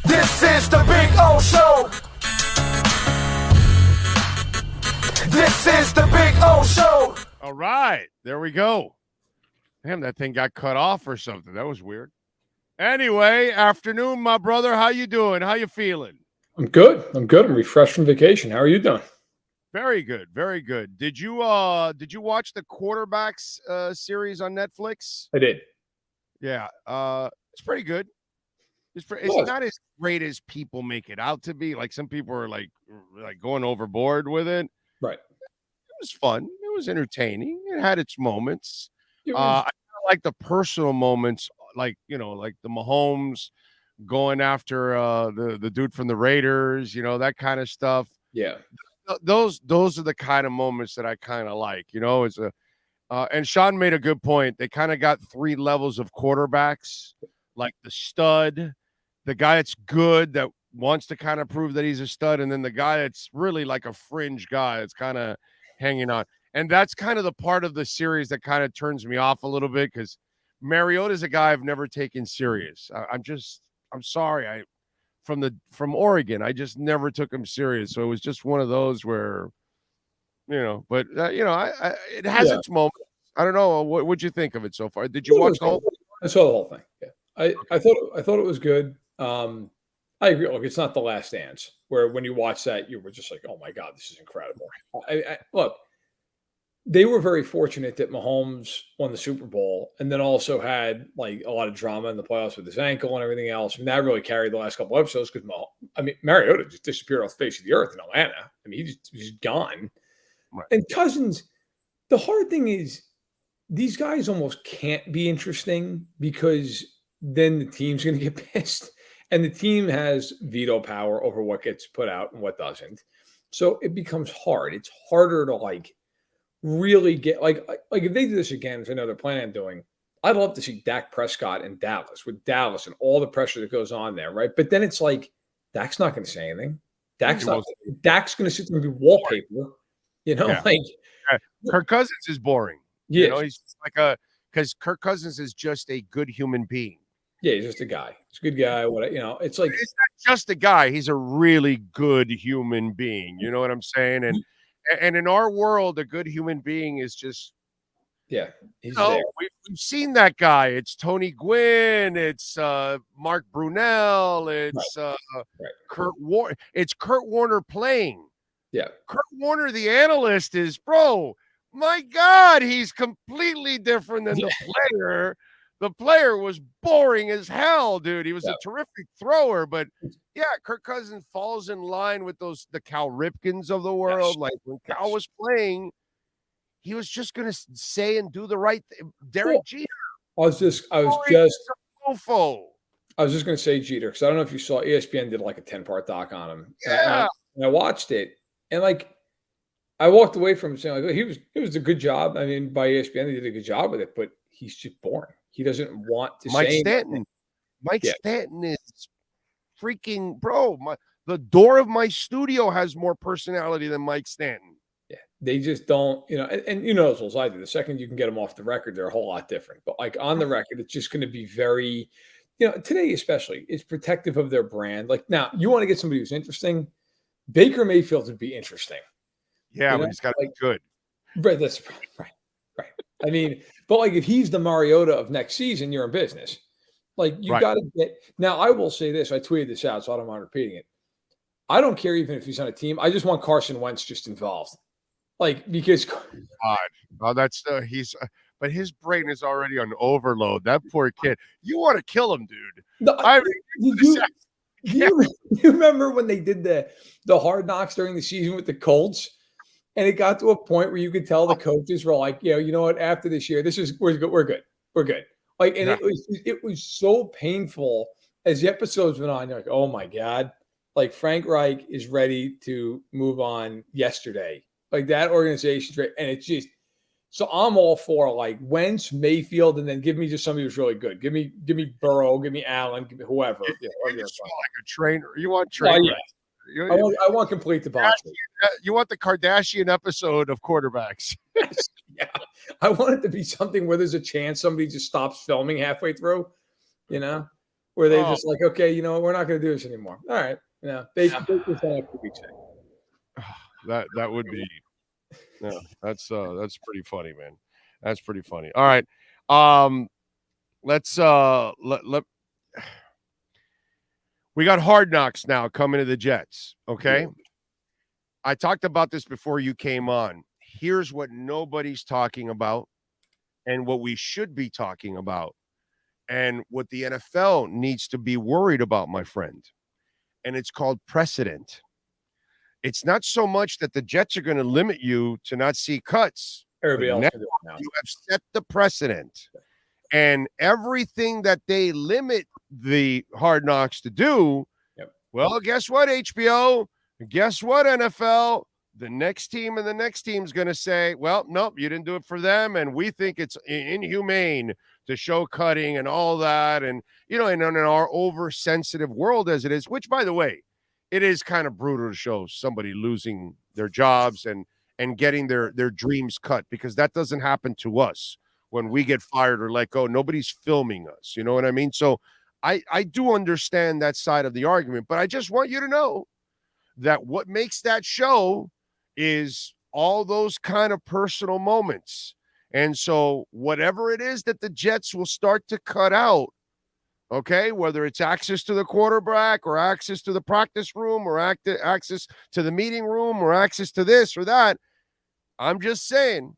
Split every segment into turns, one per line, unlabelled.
This is the Big O Show. This is the Big O Show.
All right, there we go. Damn, that thing got cut off or something. That was weird. Anyway, afternoon, my brother. How you doing? How you feeling?
I'm good. I'm refreshed from vacation. How are you doing?
Very good. Very good. Did you watch the quarterbacks series on Netflix?
I did.
Yeah. It's pretty good. It's not as great as people make it out to be. Like some people are like going overboard with it.
Right.
It was fun. It was entertaining. It had its moments. I like the personal moments, like the Mahomes going after the dude from the Raiders, that kind of stuff.
Yeah.
Those are the kind of moments that I kind of like, and Sean made a good point. They kind of got three levels of quarterbacks, like the stud, the guy that's good, that wants to kind of prove that he's a stud, and then the guy that's really like a fringe guy that's kind of hanging on. And that's kind of the part of the series that kind of turns me off a little bit, because Mariota's a guy I've never taken serious. I'm sorry. From Oregon, I just never took him serious. So it was just one of those where, but it has its moments. I don't know. What'd you think of it so far? Did you watch the whole thing?
I saw the whole thing. Yeah. I thought it was good. I agree. Look, it's not The Last Dance, where when you watch that, you were just like, oh my God, this is incredible. Look, they were very fortunate that Mahomes won the Super Bowl and then also had like a lot of drama in the playoffs with his ankle and everything else. And that really carried the last couple of episodes because Mariota just disappeared off the face of the earth in Atlanta. I mean, he's gone. Right. And Cousins, the hard thing is these guys almost can't be interesting because then the team's going to get pissed. And the team has veto power over what gets put out and what doesn't. So it becomes hard. It's harder to really get like if they do this again, which I know they're planning on doing, I'd love to see Dak Prescott in Dallas with Dallas and all the pressure that goes on there, right? But then it's like Dak's not going to say anything. Dak's going to sit there and be wallpaper,
Kirk Cousins is boring.
Yeah,
he's just because Kirk Cousins is just a good human being.
Yeah, he's just a guy. He's a good guy. It's like
he's not just a guy. He's a really good human being. You know what I'm saying? And in our world, a good human being is just
he's there.
We've seen that guy. It's Tony Gwynn. It's Mark Brunell. It's Kurt Warner. It's Kurt Warner playing.
Yeah,
Kurt Warner, the analyst, is my God, he's completely different than the player. The player was boring as hell, dude. He was a terrific thrower, but Kirk Cousins falls in line with the Cal Ripkins of the world. Like when Cal was playing, he was just going to say and do the right thing. Derek Jeter.
I was just going to say Jeter, because I don't know if you saw ESPN did like a 10-part doc on him.
Yeah.
And I watched it, and I walked away from it saying it was a good job. I mean, by ESPN, they did a good job with it, but he's just boring. He doesn't want to say
Stanton. Mike Stanton is freaking the door of my studio has more personality than Mike Stanton.
Yeah, they just don't, and as well as I do, the second you can get them off the record, they're a whole lot different. But on the record, it's just going to be very, today especially, it's protective of their brand. Like now, you want to get somebody who's interesting. Baker Mayfield would be interesting.
Yeah, but he's got to be good.
Right, that's right. I mean, but if he's the Mariota of next season, you're in business. You got to get. Now, I will say this. I tweeted this out, so I don't mind repeating it. I don't care even if he's on a team. I just want Carson Wentz just involved. Because
God, that's but his brain is already on overload. That poor kid. You want to kill him, dude.
No, you remember when they did the Hard Knocks during the season with the Colts? And it got to a point where you could tell the coaches were like, you know what? After this year, we're good. It was so painful as the episodes went on. You're like, oh my God, Frank Reich is ready to move on yesterday. That organization's ready, and it's just so I'm all for Wentz, Mayfield, and then give me just somebody who's really good. Give me Burrow, give me Allen, give me whoever.
You just want a trainer. You want trainer.
I want complete the box.
You want the Kardashian episode of quarterbacks.
Yeah. I want it to be something where there's a chance somebody just stops filming halfway through, where where they just like, okay, you know what, we're not going to do this anymore. All right, they just don't have to be checked.
That would be, that's pretty funny, man. That's pretty funny. All right, let's let we got Hard Knocks now coming to the Jets. Okay, I talked about this before you came on. Here's what nobody's talking about, and what we should be talking about, and what the NFL needs to be worried about, my friend. And it's called precedent. It's not so much that the Jets are going to limit you to not see cuts.
Everybody else can do it now.
You have set the precedent. And everything that they limit the Hard Knocks to do, well, guess what, HBO? Guess what, NFL? The next team and the next team's going to say, well, nope, you didn't do it for them, and we think it's inhumane to show cutting and all that. And, in our oversensitive world as it is, which, by the way, it is kind of brutal to show somebody losing their jobs and getting their dreams cut, because that doesn't happen to us when we get fired or let go. Nobody's filming us. You know what I mean? So I do understand that side of the argument, but I just want you to know that what makes that show is all those kind of personal moments. And so whatever it is that the Jets will start to cut out, okay, whether it's access to the quarterback or access to the practice room or access to the meeting room or access to this or that, I'm just saying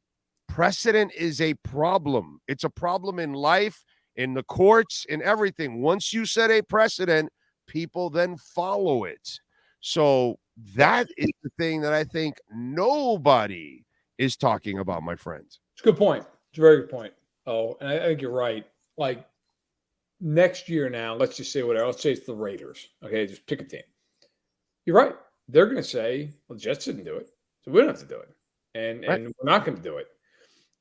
precedent is a problem. It's a problem in life, in the courts, in everything. Once you set a precedent, people then follow it. So that is the thing that I think nobody is talking about, my friends.
It's a good point. It's a very good point. Oh, and I think you're right. Like next year now, let's just say whatever. Let's say it's the Raiders. Okay, just pick a team. You're right. They're going to say, well, the Jets didn't do it, so we don't have to do it. And we're not going to do it.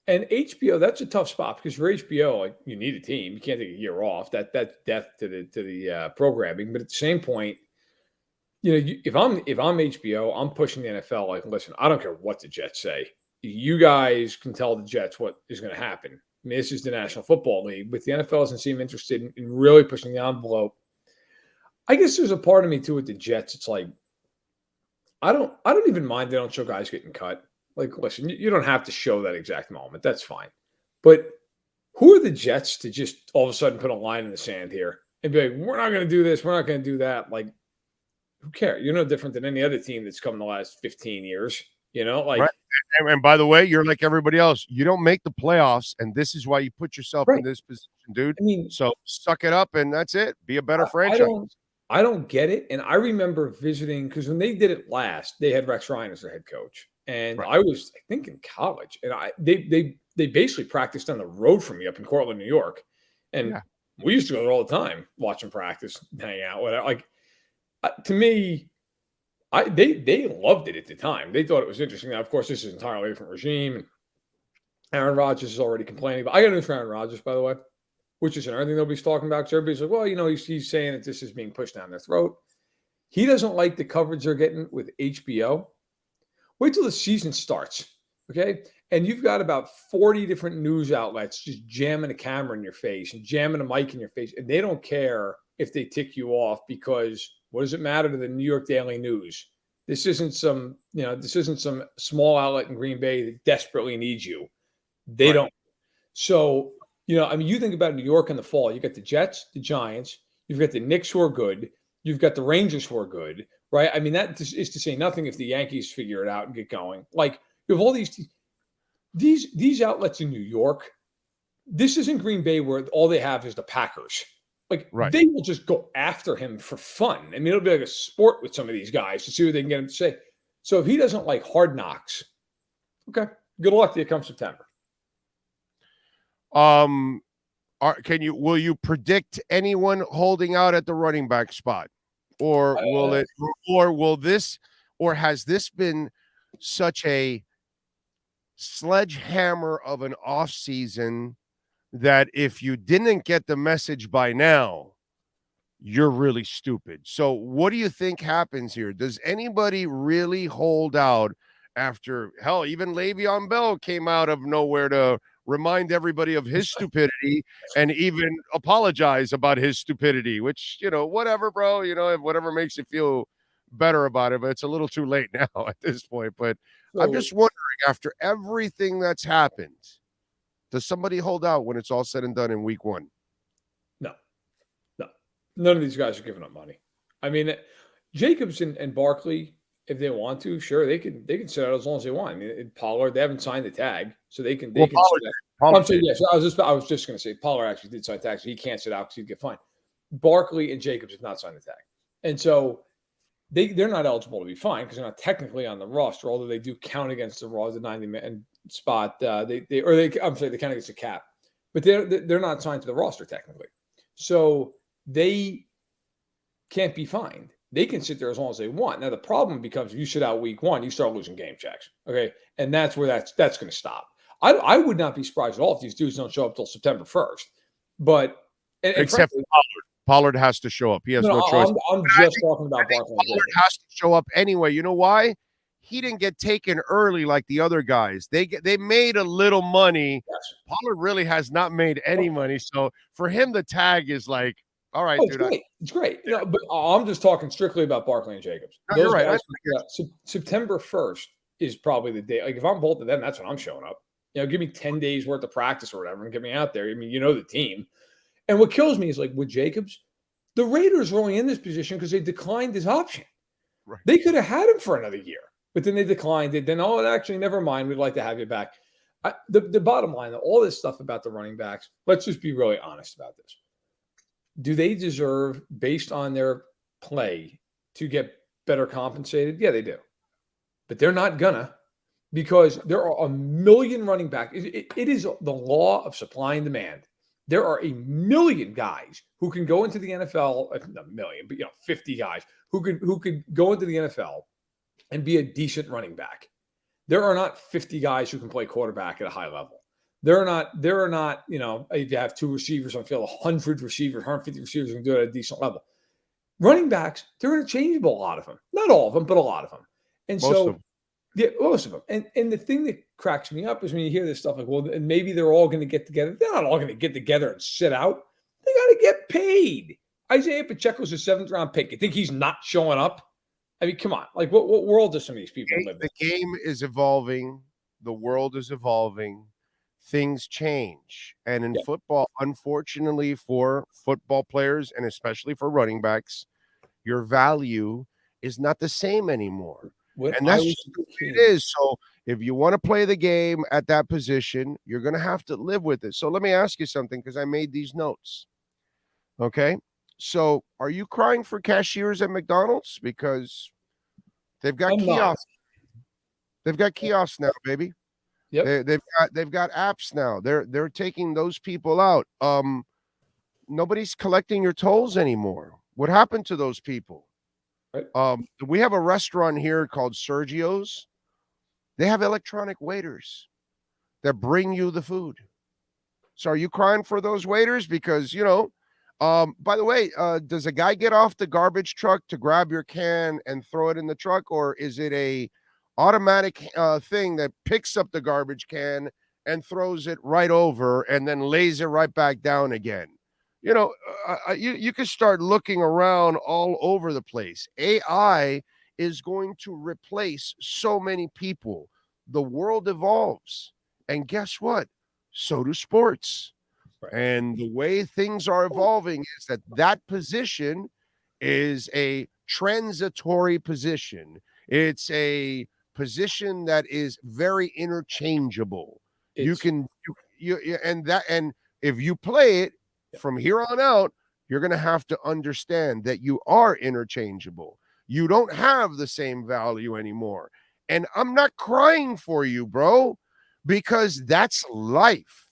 And HBO, that's a tough spot, because for HBO, like, you need a team. You can't take a year off. That's death to the programming. But at the same point, if I'm HBO, I'm pushing the NFL. Like, listen, I don't care what the Jets say. You guys can tell the Jets what is going to happen. I mean, this is the National Football League, but the NFL doesn't seem interested in really pushing the envelope. I guess there's a part of me too with the Jets. It's like, I don't even mind they don't show guys getting cut. Like, listen, you don't have to show that exact moment. That's fine. But who are the Jets to just all of a sudden put a line in the sand here and be like, we're not going to do this, we're not going to do that? Like, who cares? You're no different than any other team that's come in the last 15 years. Like,
right. And by the way, you're like everybody else. You don't make the playoffs, and this is why you put yourself in this position, dude. I mean, so suck it up, and that's it. Be a better franchise.
I don't get it. And I remember visiting, because when they did it last, they had Rex Ryan as their head coach. And I was, I think, in college. And they basically practiced on the road from me up in Cortland, New York. And we used to go there all the time, watching practice, hang out, whatever. Like, to me, they loved it at the time. They thought it was interesting. Now, of course, this is an entirely different regime. And Aaron Rodgers is already complaining. But I got news for Aaron Rodgers, by the way, which is another thing nobody's talking about. So everybody's like, well, he's saying that this is being pushed down their throat. He doesn't like the coverage they're getting with HBO. Wait till the season starts, okay? And you've got about 40 different news outlets just jamming a camera in your face and jamming a mic in your face, and they don't care if they tick you off, because what does it matter to the New York Daily News? This isn't some small outlet in Green Bay that desperately needs you. They don't. So, you think about New York in the fall. You got the Jets, the Giants. You've got the Knicks, who are good. You've got the Rangers, who are good, right? I mean, that is to say nothing if the Yankees figure it out and get going. Like, you have all these outlets in New York. This isn't Green Bay, where all they have is the Packers. Like, they will just go after him for fun. I mean, it'll be like a sport with some of these guys to see what they can get him to say. So if he doesn't like Hard Knocks, okay, good luck to you come September.
Will you predict anyone holding out at the running back spot, or has this been such a sledgehammer of an offseason that if you didn't get the message by now, you're really stupid? So what do you think happens here? Does anybody really hold out after, hell, even Le'Veon Bell came out of nowhere to remind everybody of his stupidity and even apologize about his stupidity, which, whatever, bro, whatever makes you feel better about it. But it's a little too late now at this point. But I'm just wondering, after everything that's happened, does somebody hold out when it's all said and done in week 1?
No. None of these guys are giving up money. I mean, Jacobs and Barkley, if they want to, sure, they can sit out as long as they want. I mean, Pollard, they haven't signed the tag, so they can. I'm saying yes. I was just going to say Pollard actually did sign the tag, so he can't sit out because he'd get fined. Barkley and Jacobs have not signed the tag, and so they're not eligible to be fined because they're not technically on the roster, although they do count against the 90-man spot. They count against the cap, but they're not signed to the roster technically, so they can't be fined. They can sit there as long as they want. Now the problem becomes if you sit out week 1, you start losing game checks. Okay, and that's where that's going to stop. I would not be surprised at all if these dudes don't show up till September 1st. But
except frankly, Pollard has to show up. He has no choice.
I'm just talking about Barkley.
Pollard has to show up anyway. You know why? He didn't get taken early like the other guys. They made a little money.
Yes.
Pollard really has not made any money. So for him, the tag is like, all right,
dude. Great. It's great. Yeah. But I'm just talking strictly about Barkley and Jacobs.
No, you're right.
September 1st is probably the day. Like if I'm both of them, that's when I'm showing up. Give me 10 days worth of practice or whatever and get me out there. I mean, the team. And what kills me is like with Jacobs, the Raiders were only in this position because they declined his option. Right. They could have had him for another year, but then they declined it. Then, actually, never mind. We'd like to have you back. The bottom line, all this stuff about the running backs, let's just be really honest about this. Do they deserve, based on their play, to get better compensated? Yeah, they do. But they're not gonna, because there are a million running backs. It is the law of supply and demand. There are a million guys who can go into the NFL, not a million, but 50 guys who could go into the NFL and be a decent running back. There are not 50 guys who can play quarterback at a high level. There are not, if you have 2 receivers on field, 100 receivers, 150 receivers can do it at a decent level. Running backs, they're interchangeable, a lot of them. Not all of them, but a lot of them. And most of them. And the thing that cracks me up is when you hear this stuff like, well, and maybe they're all going to get together. They're not all going to get together and sit out. They got to get paid. Isaiah Pacheco's a 7th-round pick. You think he's not showing up? I mean, come on. Like, what world do some of these people live in?
The game is evolving. The world is evolving. Things change. And in football, unfortunately for football players and especially for running backs, your value is not the same anymore. And that's just what it is. So if you want to play the game at that position, you're going to have to live with it. So let me ask you something, because I made these notes. Okay. So are you crying for cashiers at McDonald's? Because they've got kiosks. They've got kiosks now, baby.
Yep.
They've got apps now. They're taking those people out. Nobody's collecting your tolls anymore. What happened to those people? Right. We have a restaurant here called Sergio's. They have electronic waiters that bring you the food. So are you crying for those waiters? Because, by the way, does a guy get off the garbage truck to grab your can and throw it in the truck? Or is it a automatic thing that picks up the garbage can and throws it right over and then lays it right back down again? You can start looking around all over the place. AI is going to replace so many people. The world evolves. And guess what? So do sports. Right. And the way things are evolving is that position is a transitory position. It's a position that is very interchangeable. And if you play it, from here on out, you're going to have to understand that you are interchangeable. You don't have the same value anymore. And I'm not crying for you, bro, because that's life.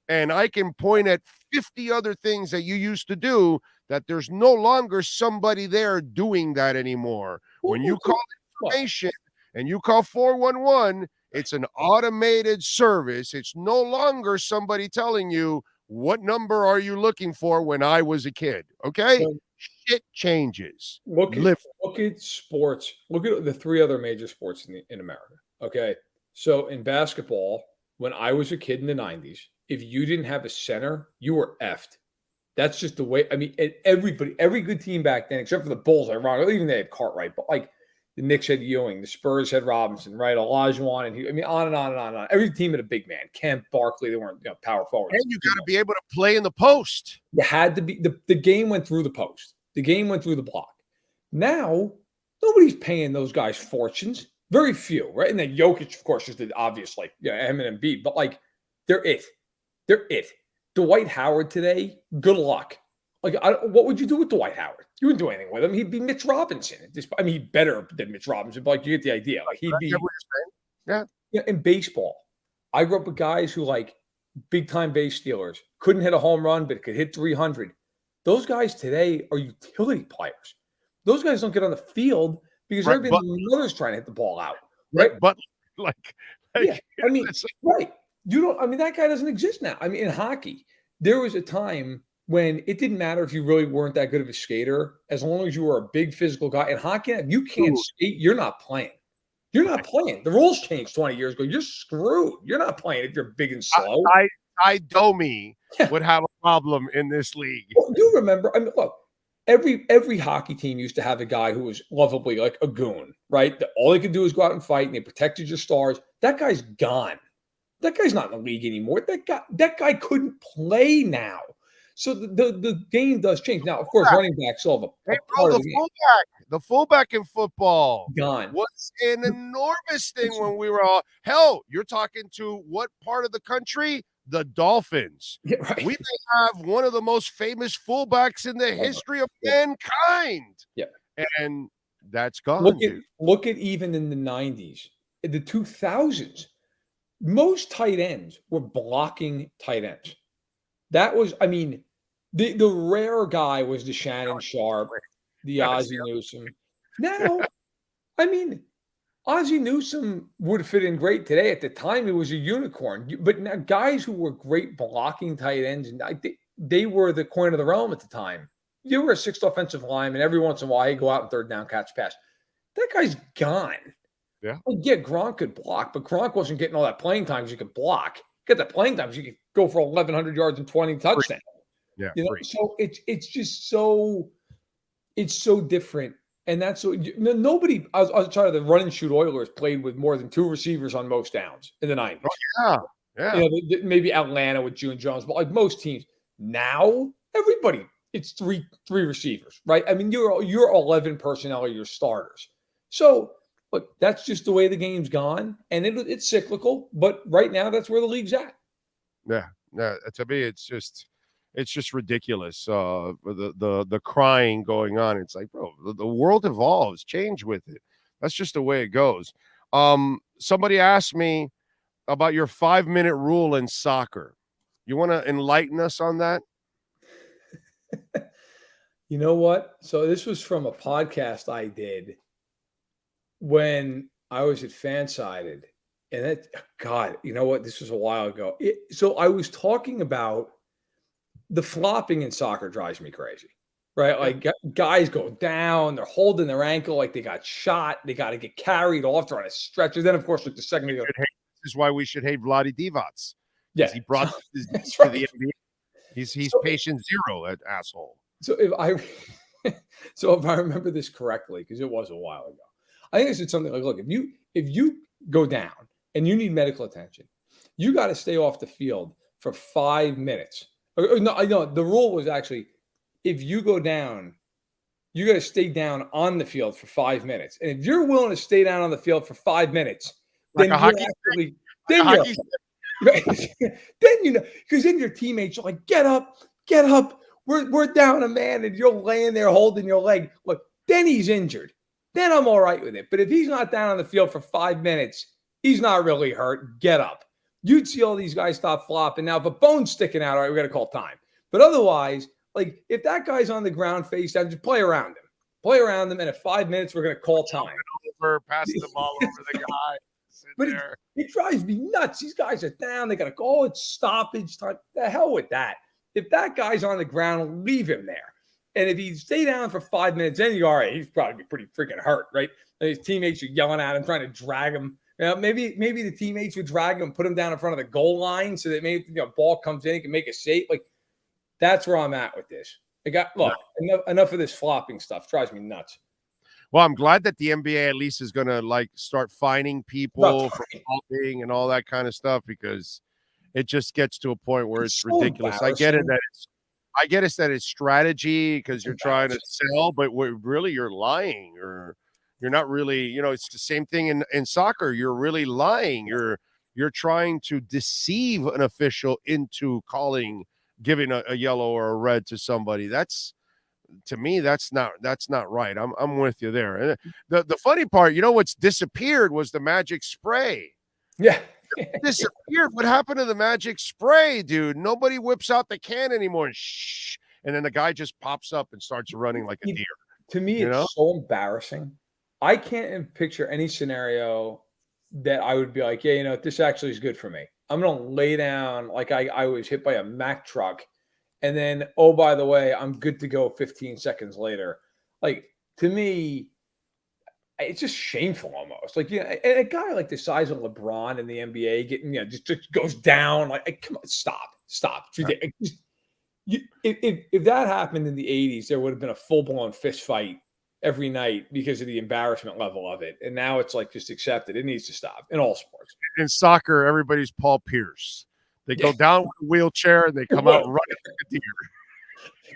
And I can point at 50 other things that you used to do that there's no longer somebody there doing that anymore. When you call information and you call 411, it's an automated service. It's no longer somebody telling you, what number are you looking for when I was a kid? Okay? So, shit changes.
Look at sports. Look at the 3 other major sports in America. Okay? So in basketball, when I was a kid in the 90s, if you didn't have a center, you were effed. That's just the way. I mean, everybody, every good team back then, except for the Bulls, ironically, even they had Cartwright, but like the Knicks had Ewing, the Spurs had Robinson, right? Olajuwon, and I mean, on and on and on and on. Every team had a big man. Kemp, Barkley, they weren't power forwards.
And you got to be able to play in the post.
You had to be. The game went through the post. The game went through the block. Now, nobody's paying those guys fortunes. Very few, right? And then Jokic, of course, is the obvious, like, him and Embiid, but like, they're it. They're it. Dwight Howard today, good luck. Like, what would you do with Dwight Howard? You wouldn't do anything with him. He'd be Mitch Robinson. I mean, he'd better than Mitch Robinson, but like, you get the idea. Like, he'd be.
Yeah.
In baseball, I grew up with guys who, like, big-time base stealers, couldn't hit a home run, but could hit 300. Those guys today are utility players. Those guys don't get on the field because everybody mother's trying to hit the ball out. Right?
But yeah,
I mean, right. You don't, I mean, that guy doesn't exist now. I mean, in hockey, there was a time when it didn't matter if you really weren't that good of a skater, as long as you were a big physical guy. In hockey, if you can't skate, you're not playing. You're not playing. The rules changed 20 years ago. You're screwed. You're not playing if you're big and slow.
Domi would have a problem in this league.
Well, you remember, I mean, look, every hockey team used to have a guy who was lovably like a goon, right? All they could do is go out and fight, and they protected your stars. That guy's gone. That guy's not in the league anymore. That guy couldn't play now. So the game does change. Now, of course, running backs all have a part of the game.
The fullback in football
gone
was an enormous thing when we were all hell. You're talking to what part of the country? The Dolphins.
Yeah, right.
We may have one of the most famous fullbacks in the history of mankind.
Yeah.
And that's gone.
Look at even in the 90s, in the 2000s, most tight ends were blocking tight ends. That was, I mean, the rare guy was the Shannon Sharp, the Ozzie Newsome. Now, I mean, Ozzie Newsome would fit in great today. At the time, he was a unicorn. But now, guys who were great blocking tight ends, and they were the coin of the realm at the time. You were a sixth offensive lineman. Every once in a while, he'd go out and third down, catch pass. That guy's gone.
Yeah.
Well, yeah, Gronk could block, but Gronk wasn't getting all that playing time because he could block. Get that playing time because you could go for 1,100 yards and 20 touchdowns.
Yeah.
You know, so it's just so different. And that's what nobody. I was trying to the run and shoot Oilers played with more than two receivers on most downs in the 90s.
Oh, yeah.
You know, maybe Atlanta with June Jones, but like most teams now, everybody it's three receivers, right? I mean, your 11 personnel are your starters. So look, that's just the way the game's gone, and it's cyclical. But right now, that's where the league's at.
Yeah. To me, it's just ridiculous. The crying going on. It's like, bro, the world evolves, change with it. That's just the way it goes. Somebody asked me about your 5-minute rule in soccer. You want to enlighten us on that?
You know what? So this was from a podcast I did when I was at Fansided. And God, you know what? This was a while ago. So I was talking about the flopping in soccer drives me crazy, right? Like guys go down, they're holding their ankle like they got shot. They got to get carried off. They're on a stretcher. Then, of course, like the second ago.
This is why we should hate Blvd Divac.
Yeah,
he brought this to
right.
the NBA. He's patient zero, that asshole.
So if I remember this correctly, because it was a while ago, I think I said something like, "Look, if you go down and you need medical attention, you got to stay off the field for 5 minutes." No, the rule was actually, if you go down, you got to stay down on the field for 5 minutes. And if you're willing to stay down on the field for 5 minutes, then you're actually, then you know, because then your teammates are like, get up, we're down a man, and you're laying there holding your leg. Look, then he's injured. Then I'm all right with it. But if he's not down on the field for 5 minutes, he's not really hurt. Get up. You'd see all these guys stop flopping. Now, if a bone's sticking out, all right, we got to call time. But otherwise, like, if that guy's on the ground face down, just play around him. Play around him, and at 5 minutes, we're going to call time.
Pass the ball over the guy.
But it drives me nuts. These guys are down. They got to go. It's stoppage time. The hell with that. If that guy's on the ground, leave him there. And if he stay down for 5 minutes, then you're all right. He's probably pretty freaking hurt, right? And his teammates are yelling at him, trying to drag him Maybe the teammates would drag him and put him down in front of the goal line so that maybe ball comes in, he can make a save. Like that's where I'm at with this. Enough of this flopping stuff. Drives me nuts.
Well, I'm glad that the NBA at least is going to like start fining people for flopping and all that kind of stuff, because it just gets to a point where it's
so
ridiculous. I get it that it's strategy because you're trying to sell, but really you're lying, or you're not really, it's the same thing in soccer. You're really lying. You're trying to deceive an official into giving a yellow or a red to somebody. To me, that's not right. I'm with you there. And the funny part, what's disappeared was the magic spray.
Yeah.
Disappeared. What happened to the magic spray, dude? Nobody whips out the can anymore. Shh. And then the guy just pops up and starts running like a deer.
To me, it's so embarrassing. I can't picture any scenario that I would be like, yeah, this actually is good for me. I'm going to lay down like I was hit by a Mack truck. And then, oh, by the way, I'm good to go 15 seconds later. Like, to me, it's just shameful almost. Like, a guy like the size of LeBron in the NBA getting, just goes down. Like, come on, stop. If that happened in the 80s, there would have been a full-blown fist fight every night because of the embarrassment level of it. And now it's like just accepted. It needs to stop in all sports.
In soccer, everybody's Paul Pierce. They go down with a wheelchair and they come out running like a deer.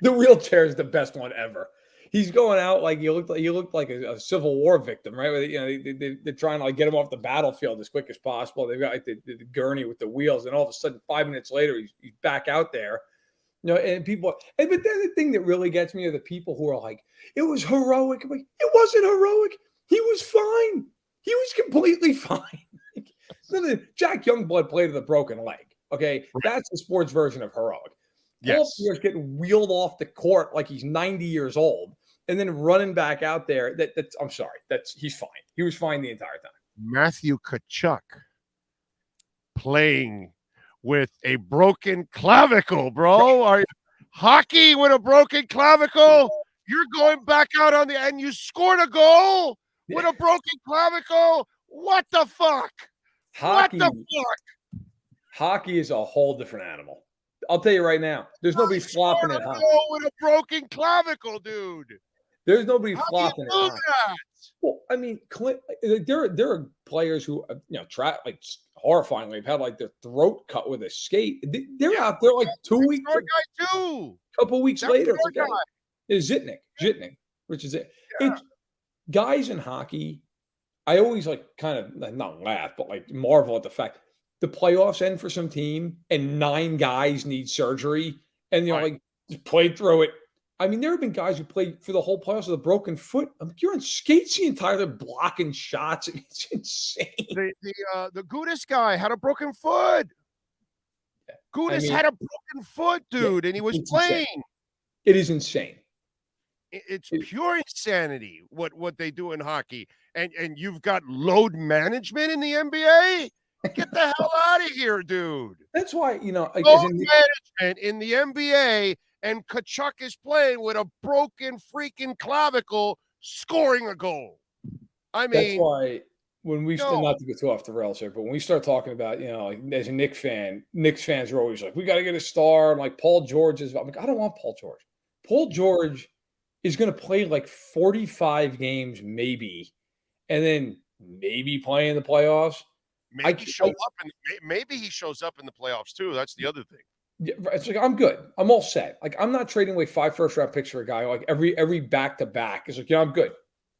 The wheelchair is the best one ever. He's going out like you looked like a Civil War victim, right? They're trying to get him off the battlefield as quick as possible. They've got the gurney with the wheels, and all of a sudden, 5 minutes later, he's back out there. And people. But then the thing that really gets me are the people who are like, "It was heroic." I'm like, it wasn't heroic. He was fine. He was completely fine. Jack Youngblood played with a broken leg. Okay, that's the sports version of heroic. Paul Pierce getting wheeled off the court like he's 90 years old and then running back out there. I'm sorry. He's fine. He was fine the entire time.
Matthew Tkachuk playing with a broken clavicle, bro. Hockey with a broken clavicle? You're going back out and you scored a goal with a broken clavicle? What the fuck?
Hockey,
what the fuck?
Hockey is a whole different animal. I'll tell you right now. There's nobody flopping at hockey
with a broken clavicle, dude.
There's nobody flopping at hockey. Well, I mean, there are players who horrifyingly have had their throat cut with a skate. They're out there 2 weeks.
Our guy too.
A couple weeks later, it's Zitnik, which is it. Yeah. It's guys in hockey. I always kind of not laugh, but marvel at the fact the playoffs end for some team and 9 guys need surgery and just played through it. I mean, there have been guys who played for the whole playoffs with a broken foot. You're on skates the entire time, blocking shots. It's insane.
The Gudis guy had a broken foot. Gudis had a broken foot, dude, and he was playing.
Insane. It is insane.
It's pure insanity what they do in hockey. And you've got load management in the NBA? Get the hell out of here, dude.
That's why,
load management in the NBA, and Tkachuk is playing with a broken freaking clavicle, scoring a goal. I mean,
that's why when we not to get too off the rails here, but when we start talking about, as a Knicks fan, Knicks fans are always like, we got to get a star. And Paul George is, I'm like, I don't want Paul George. Paul George is going to play 45 games, maybe, and then maybe play in the playoffs.
Maybe he shows up in the playoffs too. That's the other thing.
Yeah, it's I'm good. I'm all set. I'm not trading away 5 first-round picks for a guy every back-to-back. It's I'm good.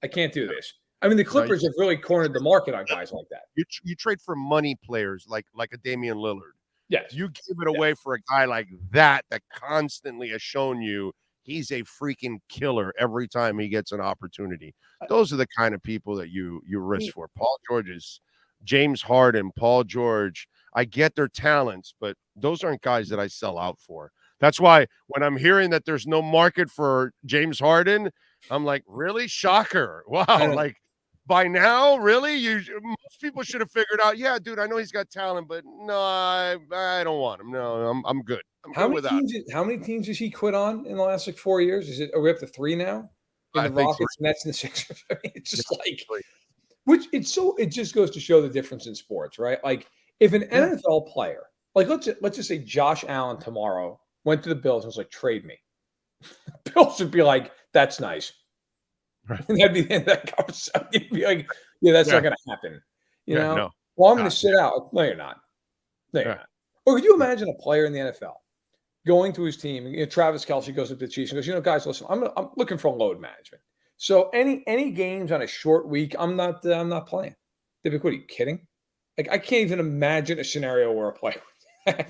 I can't do this. I mean, the Clippers have really cornered the market on guys like that.
You trade for money players like a Damian Lillard.
Yes.
You give it away for a guy like that constantly has shown you he's a freaking killer every time he gets an opportunity. Those are the kind of people that you risk for. Paul George is James Harden, Paul George. I get their talents, but those aren't guys that I sell out for. That's why when I'm hearing that there's no market for James Harden, I'm like, really? Shocker. Wow. By now, really? Most people should have figured out, yeah, dude, I know he's got talent, but no, I don't want him. No, I'm good.
How many teams has he quit on in the last 4 years? Are we up to 3 now? In the Rockets, Nets, and the Sixers. I mean, it's just Which it just goes to show the difference in sports, right? Like if an NFL player, like let's just say Josh Allen tomorrow went to the Bills and was like, trade me. Bills would be like, that's nice.
Right.
And that'd be the end of that conversation. You'd be like, yeah, that's not going to happen. You know?
No.
Well, I'm going to sit out. No, you're not. No, you're not. Or could you imagine a player in the NFL going to his team? You know, Travis Kelce goes up to the Chiefs and goes, you know, guys, listen, I'm looking for load management. So any games on a short week, I'm not playing. They'd be like, what are you kidding? Like I can't even imagine a scenario where a player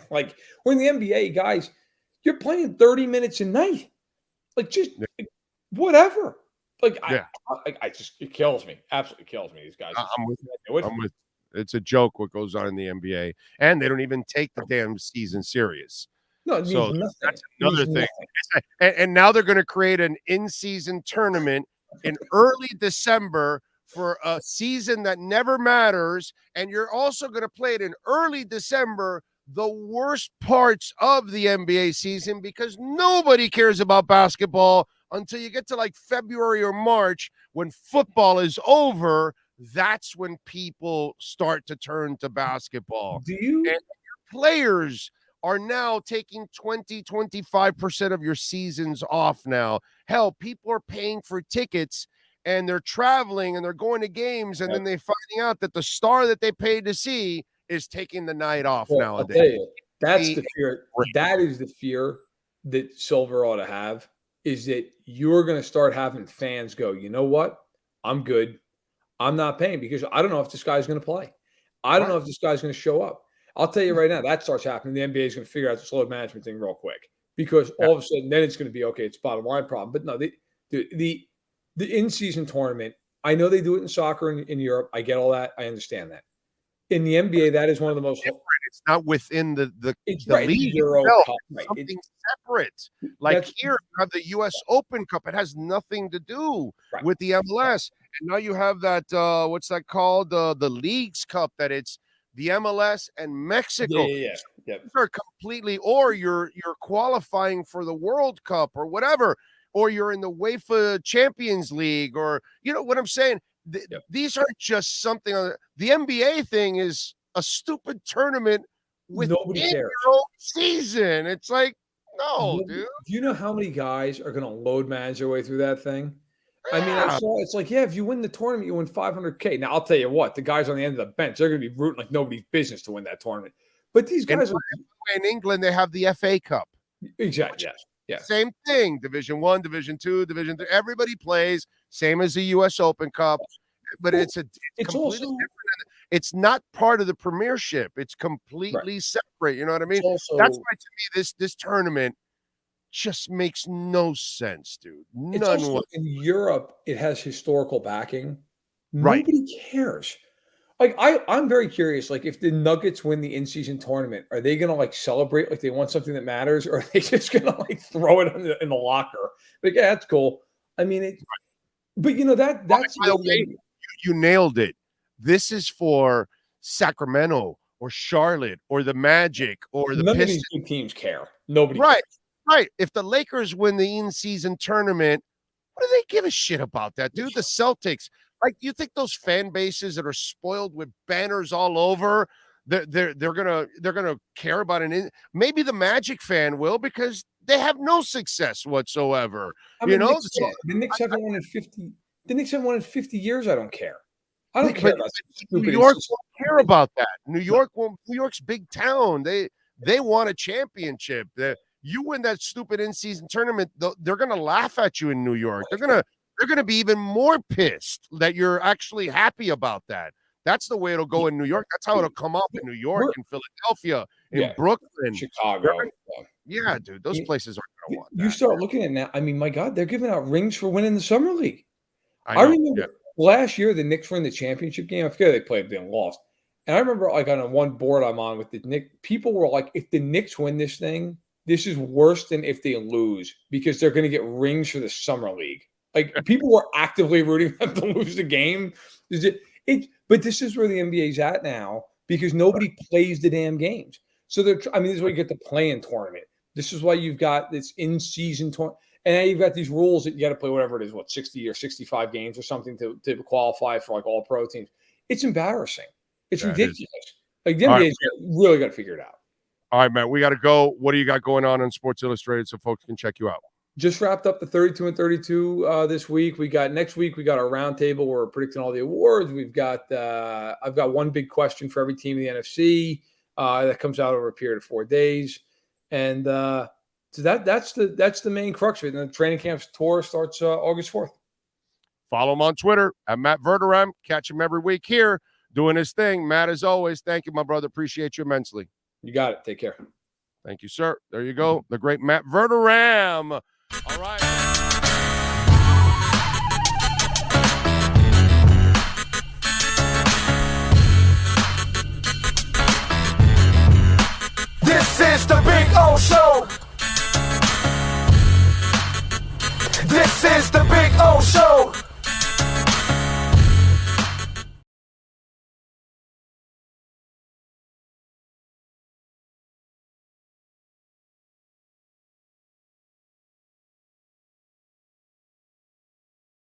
like we're in the NBA, guys, you're playing 30 minutes a night. Like just whatever. Like I just it kills me. Absolutely kills me. These guys.
I'm with. It's a joke what goes on in the NBA, and they don't even take the damn season serious.
No, it means nothing.
That's another thing. And now they're going to create an in-season tournament in early December for a season that never matters, and you're also going to play it in early December, the worst parts of the NBA season, because nobody cares about basketball until you get to like February or March when football is over. That's when people start to turn to basketball.
And your
players are now taking 20-25% of your seasons off now. Hell, people are paying for tickets and they're traveling and they're going to games, and then they're finding out that the star that they paid to see is taking the night off nowadays.
I'll tell you, that's the fear. That is the fear that Silver ought to have, is that you're going to start having fans go, you know what? I'm good. I'm not paying because I don't know if this guy's going to play. I don't know if this guy's going to show up. I'll tell you right now, that starts happening. The NBA is going to figure out this load management thing real quick, because all of a sudden then it's going to be, okay, it's a bottom line problem. But no, the in-season tournament, I know they do it in soccer in Europe. I get all that. I understand that. In the NBA, that is one of the most different.
It's not within the league
Euro
itself.
Cup,
It's something separate. Like here, you have the U.S. Open Cup. It has nothing to do with the MLS. And now you have that, what's that called? The Leagues Cup, that it's the MLS and Mexico.
Yeah.
These are completely, or you're qualifying for the World Cup or whatever, or you're in the UEFA Champions League, or, you know what I'm saying? These aren't just something on the NBA thing is a stupid tournament with
nobody cares.
Your own season. It's like, no, dude.
Do you know how many guys are going to load manage their way through that thing? I mean, I saw it's like, if you win the tournament, you win $500K. Now, I'll tell you what, the guys on the end of the bench, they're going to be rooting like nobody's business to win that tournament. But these guys
in England, they have the FA Cup.
Exactly. Yes.
Same thing. Division 1, Division 2, Division 3. Everybody plays, same as the U.S. Open Cup. But it's completely
also
different. It's not part of the Premiership. It's completely separate. You know what I mean? That's why, to me, this tournament just makes no sense, dude. None.
In Europe, it has historical backing. Nobody cares. Like I'm very curious. Like if the Nuggets win the in-season tournament, are they going to like celebrate like they want something that matters, or are they just going to like throw it in the locker? Like, yeah, that's cool. I mean, but you know that's
you nailed it. This is for Sacramento or Charlotte or the Magic or the
None
Pistons.
Of these teams care. Nobody cares.
Right. If the Lakers win the in-season tournament, what do they give a shit about that, dude? The Celtics, like, you think those fan bases that are spoiled with banners all over, they're gonna care about maybe the Magic fan will, because they have no success whatsoever.
I mean, the Knicks haven't won in 50. The Knicks haven't won in 50 years. I don't care. I don't care about
New York won't care about that. New York's big town. They want a championship. You win that stupid in-season tournament, they're going to laugh at you in New York. They're going to be even more pissed that you're actually happy about that. That's the way it'll go in New York. That's how it'll come up in New York, in Philadelphia, in Brooklyn,
Chicago.
Yeah, dude, those places aren't going to want that.
You start looking at now. I mean, my God, they're giving out rings for winning the Summer League. I remember last year the Knicks were in the championship game. I forget they played, they lost. And I remember, like, on one board I'm on with the Knicks, people were like, if the Knicks win this thing, this is worse than if they lose, because they're going to get rings for the Summer League. Like, people were actively rooting them to lose the game. But this is where the NBA's at now, because nobody plays the damn games. So this is why you get the play-in tournament. This is why you've got this in-season tournament. And then you've got these rules that you got to play whatever it is, 60 or 65 games or something to qualify for like all pro teams. It's embarrassing. It's ridiculous. Like the NBA's really got to figure it out.
All right, man, we got to go. What do you got going on Sports Illustrated so folks can check you out?
Just wrapped up the 32 and 32 this week. Next week we got our roundtable where we're predicting all the awards. We've got I've got one big question for every team in the NFC that comes out over a period of 4 days, and so that's the main crux of it. And the training camp tour starts August 4th.
Follow him on Twitter at Matt Verderame. Catch him every week here doing his thing. Matt, as always, thank you, my brother. Appreciate you immensely.
You got it. Take care.
Thank you, sir. There you go. The great Matt Verderame. All right.